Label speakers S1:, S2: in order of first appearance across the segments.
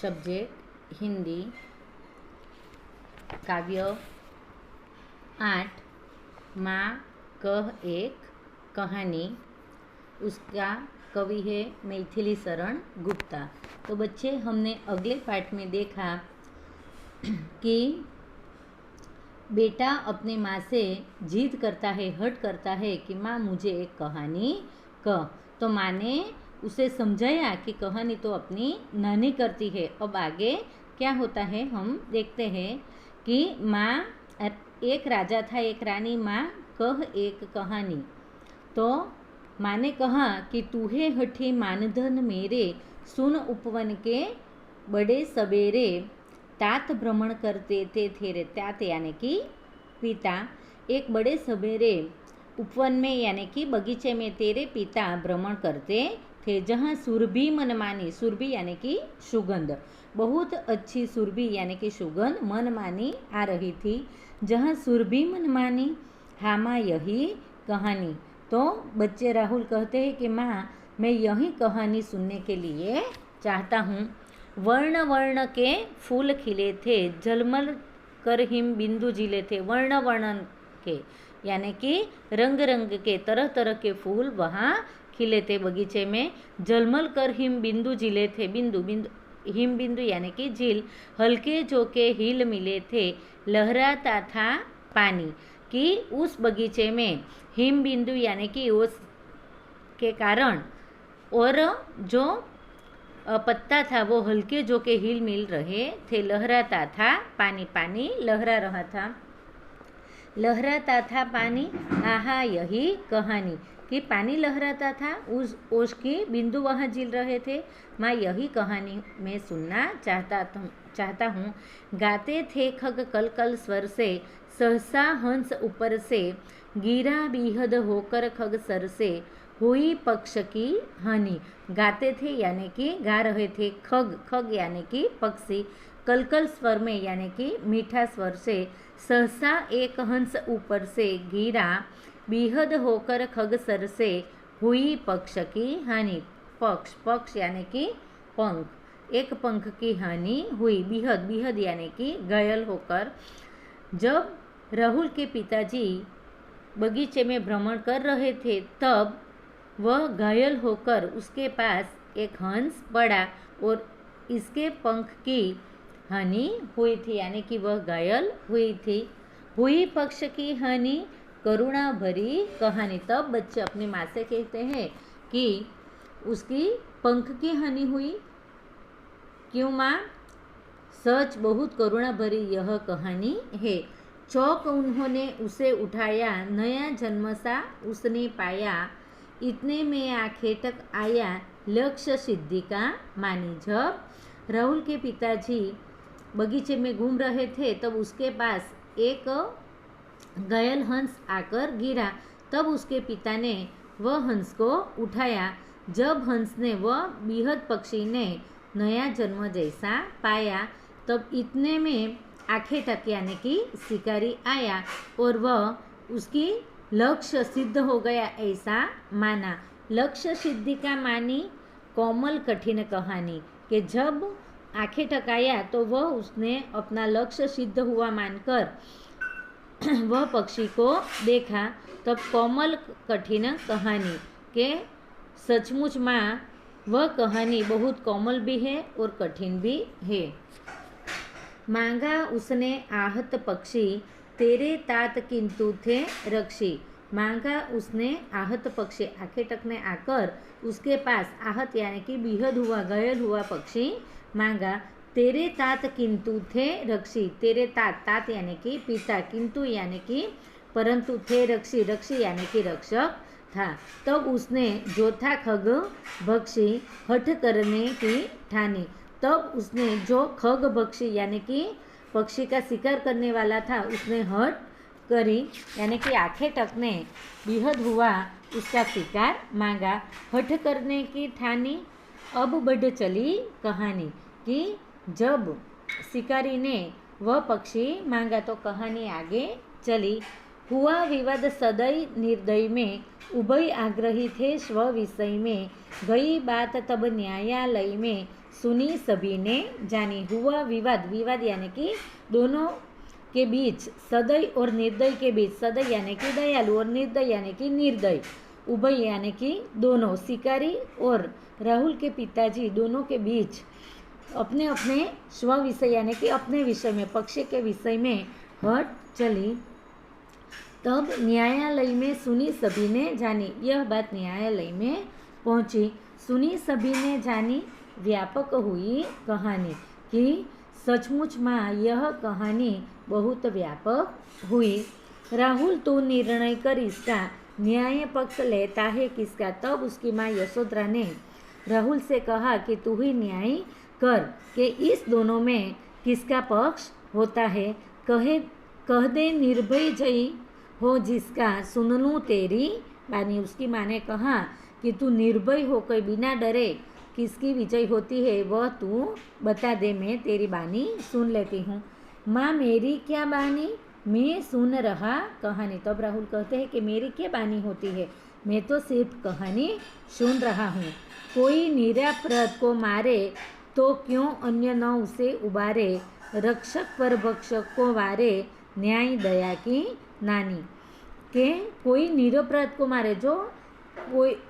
S1: Subject Hindi, काव्य 8, माँ कह एक कहानी। उसका कवि है मैथिली शरण गुप्ता। तो बच्चे, हमने अगले पाठ में देखा कि बेटा अपने माँ से जिद करता है, हट करता है कि माँ मुझे एक कहानी कह। तो माँ ने उसे समझाया कि कहानी तो अपनी नानी करती है। अब आगे क्या होता है हम देखते हैं कि माँ, एक राजा था, एक रानी, माँ कह एक कहानी। तो माँ ने कहा कि तू है हठी मानधन मेरे, सुन उपवन के बड़े सबेरे, तात भ्रमण करते थे थेरे। तात यानी कि पिता, एक बड़े सबेरे उपवन में यानी कि बगीचे में तेरे पिता भ्रमण करते थे, जहाँ सुरभि मनमानी, सुरभि यानी कि सुगंध, बहुत अच्छी सुरभि यानी कि सुगंध मनमानी आ रही थी। जहाँ सुरभि मनमानी, हाँ माँ यही कहानी। तो बच्चे राहुल कहते हैं कि माँ मैं यही कहानी सुनने के लिए चाहता हूँ। वर्ण वर्ण के फूल खिले थे, झलमल कर हिम बिंदु झीले थे। वर्ण वर्ण के यानी कि रंग रंग के, तरह तरह के फूल वहाँ खिले थे बगीचे में। झलमल कर हिम बिंदु झीले थे, बिंदु बिंदु, हिम बिंदु यानी कि झील। हल्के जो के हिल मिले थे, लहराता था पानी। कि उस बगीचे में हिम बिंदु यानी कि ओस के कारण और जो पत्ता था वो हल्के जो के हिल मिल रहे थे। लहराता था पानी, पानी लहरा रहा था, लहराता था पानी, आहा यही कहानी। कि पानी लहराता था, उस ओस की बिंदु वहाँ झील रहे थे। माँ यही कहानी मैं सुनना चाहता हूँ। गाते थे खग कल कल स्वर से, सहसा हंस ऊपर से, गिरा बीहद होकर खग सर से, हुई पक्ष की हानि। गाते थे यानी कि गा रहे थे, खग, खग यानी कि पक्षी, कलकल स्वर में यानी कि मीठा स्वर से, सहसा एक हंस ऊपर से, गिरा बीहद होकर खग सर से, हुई पक्ष की हानि। पक्ष, पक्ष यानी कि पंख, एक पंख की हानि हुई। बीहद, बीहद यानी कि घायल होकर। जब राहुल के पिताजी बगीचे में भ्रमण कर रहे थे, तब वह घायल होकर उसके पास एक हंस पड़ा और इसके पंख की हानि हुई थी, यानी कि वह घायल हुई थी। हुई पक्ष की हानि, करुणा भरी कहानी। तब बच्चे अपनी माँ से कहते हैं कि उसकी पंख की हानि हुई। क्यों माँ? सच बहुत करुणा भरी यह कहानी है। चौक उन्होंने उसे उठाया, नया जन्म सा उसने पाया, इतने में आंखें तक आया, लक्ष्य सिद्धि का मानी। जब राहुल के पिताजी बगीचे में घूम रहे थे, तब उसके पास एक घायल हंस आकर गिरा। तब उसके पिता ने वह हंस को उठाया। जब हंस ने वह बीहद पक्षी ने नया जन्म जैसा पाया, तब इतने में आंखें तक यानी कि शिकारी आया और वह उसकी लक्ष्य सिद्ध हो गया ऐसा माना। लक्ष्य सिद्धि का मानी, कोमल कठिन कहानी। कि जब आंखें टकाया तो वह उसने अपना लक्ष्य सिद्ध हुआ मानकर वह पक्षी को देखा। तब कोमल कठिन कहानी के सचमुच माँ वह कहानी बहुत कोमल भी है और कठिन भी है। मांगा उसने आहत पक्षी, तेरे तात किंतु थे रक्षी। मांगा उसने आहत पक्षी, आंखें टकने आकर उसके पास आहत यानी कि बेहद हुआ, घायल हुआ पक्षी मांगा। तेरे तात किंतु थे रक्षी। तेरे तात, तात यानी कि पिता, किंतु यानी कि परंतु, थे रक्षी, रक्षी यानी कि रक्षक था। तब उसने जो था खग भक्षी, हठ करने की ठानी। तब उसने जो खग भक्षी यानी कि पक्षी का शिकार करने वाला था, उसने हट करी यानी कि आंखें टकने बेहद हुआ उसका शिकार मांगा। हठ करने की ठानी, अब बढ़ चली कहानी। कि जब शिकारी ने वह पक्षी मांगा तो कहानी आगे चली। हुआ विवाद सदय निर्दय में, उभय आग्रही थे स्व विषय में, गई बात तब न्यायालय में, सुनी सभी ने जानी। हुआ विवाद, विवाद यानी कि दोनों के बीच, सदय और निर्दय के बीच, सदय यानी कि दयालु और निर्दय यानी कि निर्दय, उभय यानी कि दोनों, शिकारी और राहुल के पिताजी दोनों के बीच अपने अपने स्व विषय यानी कि अपने विषय में, पक्ष के विषय में हट चली। तब न्यायालय में सुनी सभी ने जानी, यह बात न्यायालय में पहुंची। सुनी सभी ने जानी, व्यापक हुई कहानी कि सचमुच में यह कहानी बहुत व्यापक हुई। राहुल तू निर्णय कर इसका, न्याय पक्ष लेता है किसका। तब उसकी माँ यशोधरा ने राहुल से कहा कि तू ही न्याय कर कि इस दोनों में किसका पक्ष होता है। कह दे निर्भय जयी हो जिसका, सुन लूँ तेरी बानी। उसकी माँ ने कहा कि तू निर्भय होकर बिना डरे किसकी विजय होती है वह तू बता दे, मैं तेरी बानी सुन लेती हूँ। माँ मेरी क्या बानी, मैं सुन रहा कहानी। तब राहुल कहते हैं कि मेरी क्या बानी होती है, मैं तो सिर्फ कहानी सुन रहा हूँ। कोई निरपराध को मारे तो क्यों अन्य न उसे उबारे, रक्षक पर भक्षक को वारे, न्याय दया की नानी। के कोई निरपराध को मारे, जो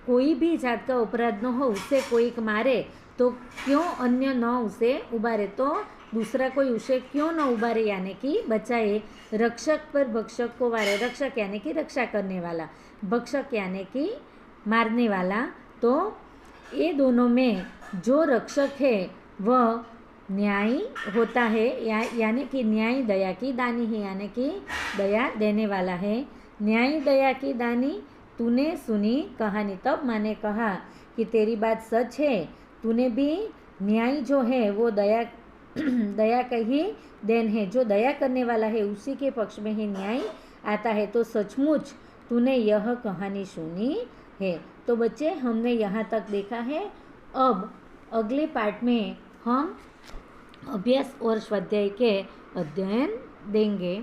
S1: कोई भी जात का अपराध न हो उसे कोई मारे तो क्यों अन्य न उसे उबारे, तो दूसरा कोई उसे क्यों न उबारे यानी कि बचाए। रक्षक पर भक्षक को वारे, रक्षक यानी कि रक्षा करने वाला, भक्षक यानी कि मारने वाला। तो ये दोनों में जो रक्षक है वह न्याय होता है, यानी कि न्याय दया की दानी है, यानी कि दया देने वाला है। न्याय दया की दानी, तूने सुनी कहानी। तब मैंने कहा कि तेरी बात सच है, तूने भी न्याय जो है वो दया का ही देन है, जो दया करने वाला है उसी के पक्ष में ही न्याय आता है। तो सचमुच तूने यह कहानी सुनी है। तो बच्चे हमने यहाँ तक देखा है। अब अगले पार्ट में हम अभ्यास और स्वाध्याय के अध्ययन देंगे।